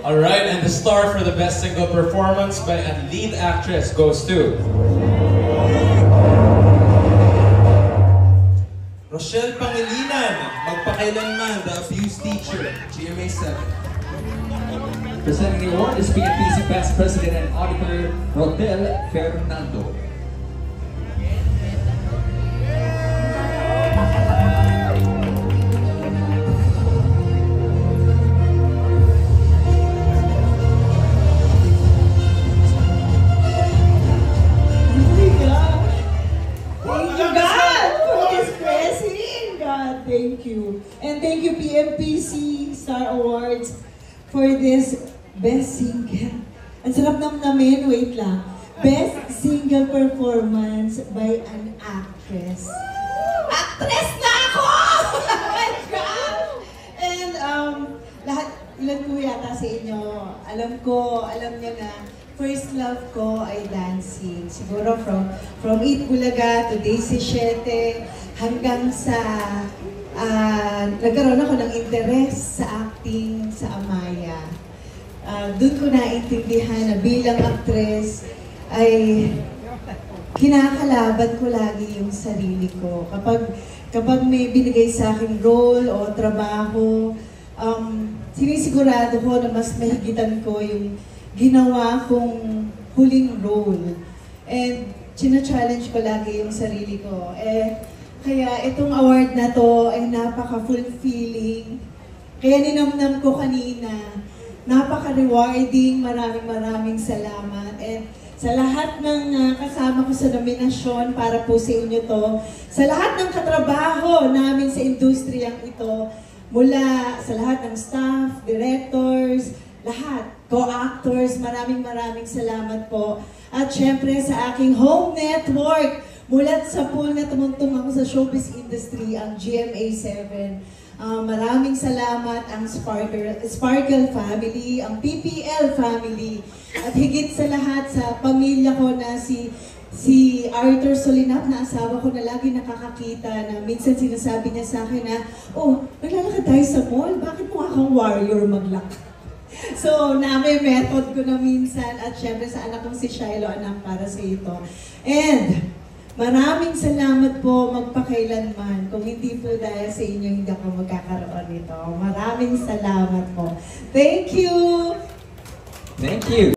Alright, and the star for the best single performance by a lead actress goes to Rochelle Pangilinan, Magpakailanman, The Abuse Teacher, GMA 7. Presenting the award is PNPC Past President and Auditor Rodel Fernando. Thank you. And thank you PMPC Star Awards for this Best Single. Ang sarap namin, wait lang. Best Single Performance by an Actress. Actress na ako! Oh my God! And lahat, ilan ko yata sa inyo, alam niyo na, first love ko ay dancing. Siguro from Eat Bulaga to Daisy 7 hanggang sa nagkaroon ako ng interes sa acting sa Amaya. Doon ko naintindihan na bilang actress ay kinakalaban ko lagi yung sarili ko. Kapag may binigay sa akin role o trabaho, sinisigurado ko na mas mahigitan ko yung ginawa kong huling role. And china-challenge ko lagi yung sarili ko. Kaya itong award na to ay napaka-fulfilling. Kaya ninamnam ko kanina, napaka-rewarding, maraming salamat. And sa lahat ng kasama ko sa nominasyon para po sa inyo to, sa lahat ng katrabaho namin sa industriyang ito, mula sa lahat ng staff, directors, lahat, co-actors, maraming salamat po. At syempre sa aking home network, mulat sa pool na tumuntong ako sa showbiz industry, ang GMA 7. Maraming salamat ang Sparkle family, ang PPL family, at higit sa lahat sa pamilya ko na si Arthur Solinap na asawa ko na lagi nakakakita na minsan sinasabi niya sa akin na, oh, naglalakad tayo sa mall, bakit mo akong warrior maglakad? So, may method ko na minsan at syempre sa anak kong si Shiloh, anak para sa ito. And maraming salamat po magpakailanman. Kung hindi po dahil sa inyo, hindi ako magkakaroon nito. Maraming salamat po. Thank you! Thank you!